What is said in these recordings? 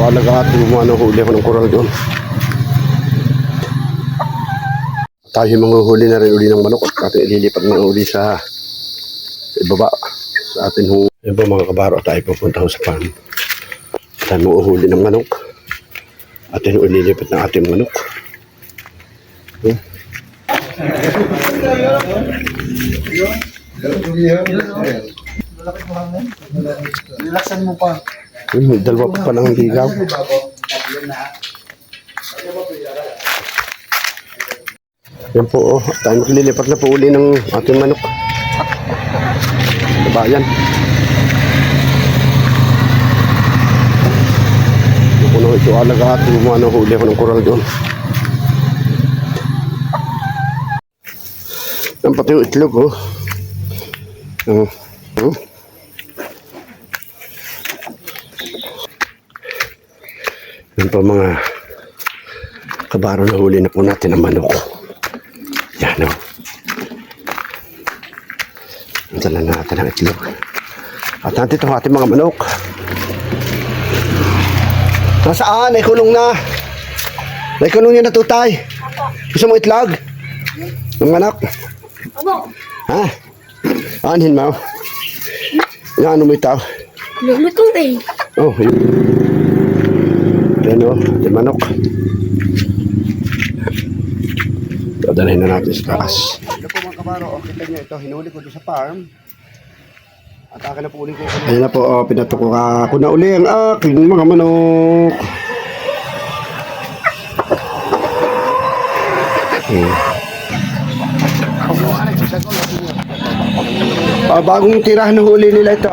alaga at lumano huli ako ng koral doon. Tayo mga huli na rin uli ng manok at ating ililipat na uli sa ibaba sa atin hong iba mga kabaro. Tayo pupunta ho sa farm. Tayo mga huli ng manok at ililipat ng ating manok. Relaxan mo pa. Dalawa pa lang ligaw. Yan po, tayo maglilipat na po uli ng ating manok. Bayan. Puno ito alaga at lumano huli ako ng koral doon. Yan pati yung itlog, oh. Yan po mga kabaro na huli na po natin ang manok. Yan, oh. Dala natin ang itlog. At nandito ang ating mga manok. Nasaan? Naikulong na. Naikulong niya na tutay. Gusto mo itlog? Ang anak? Abo. Ha? Anin mo? Ano mo ito? Lulutong eh. Oh, yun. Yan o, yung manok. Dadalhin na natin sa taas. Ito po mga kabaro, kita nyo ito, hinuli ko doon sa farm. At akin na po uli ko. Ayun na po, pinatok ko na uli ang aking mga manok. Bagong tirahan ng huli nila ito.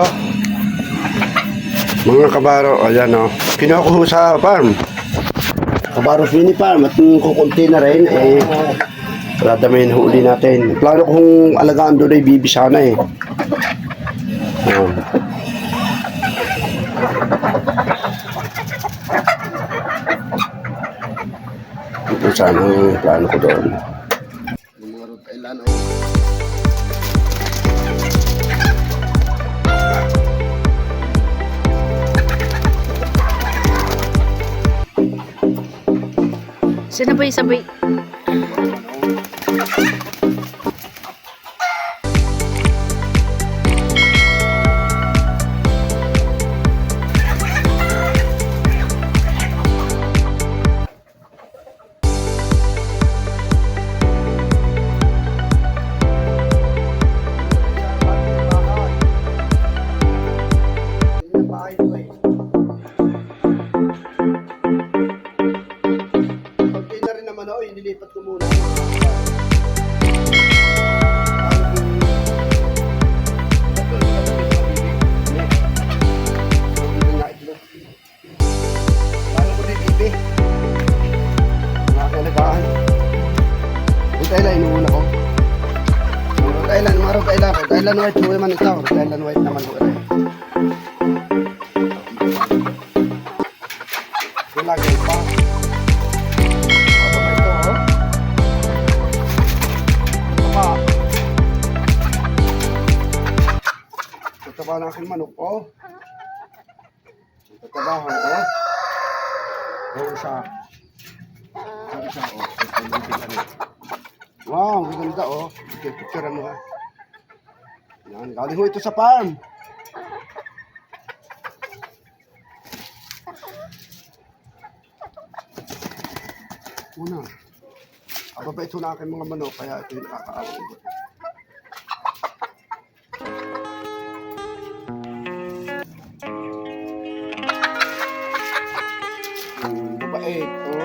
Mga kabaro, ayan o. Kinuha ko sa farm. Kabaro Mini Farm. At kukunti na rin, dadamayin huli natin. Plano kong alagaan doon ay bibi sana eh. Ayan. Ito sana ang plano ko doon. Yung mga Rhode Island o. Sabay-sabay. Nilipat ko muna. Paano ko din ibi? Nakakalagaan. Rhode Island, inuuna ko. Rhode Island, Rhode Island white, huwi man ito. Rhode Island white naman huwi rin. Lagay pa. Ito pa ang aking manok po. Ito trabaho ko. Yung isa. Yung isa o. Wow, ang ganda o. Picture mo ha. Yan, galing ho ito sa farm. Una. Ababa ito na aking mga manok, kaya ito yung nakakaawin ko. Babae ito.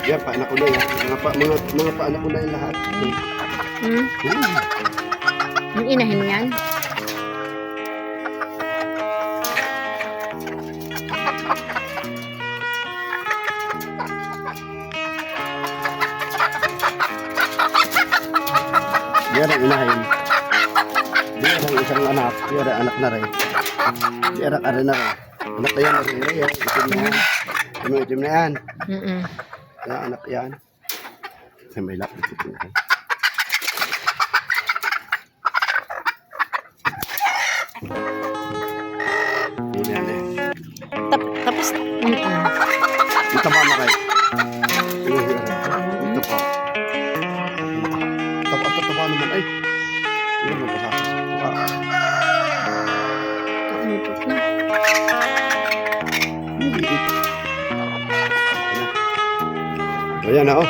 Yan, paanak ko na yan. Mga paanak ko na yung lahat. Yung inahin yan? Yan ang inahin. Yan ang isang anak. Yan ang anak na rin. Yan ang ari na rin. Anak na yan na rin. Yan, itim na yan. Itim na yan. Yan, anak yan. Ay, may lapit itim na yan. Yan eh. Tapos, Ito pa na kayo. Ito pa. Tapa naman ay. Yan ang pasasas. Kamutot na. Ayan na oh.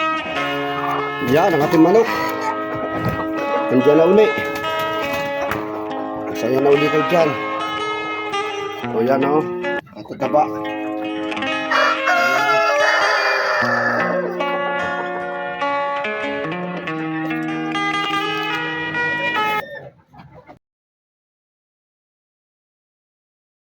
Yan ang ating manok. Nandiyan na uli. Masaya na uli kayo dyan. O yan na oh. Ang tataba.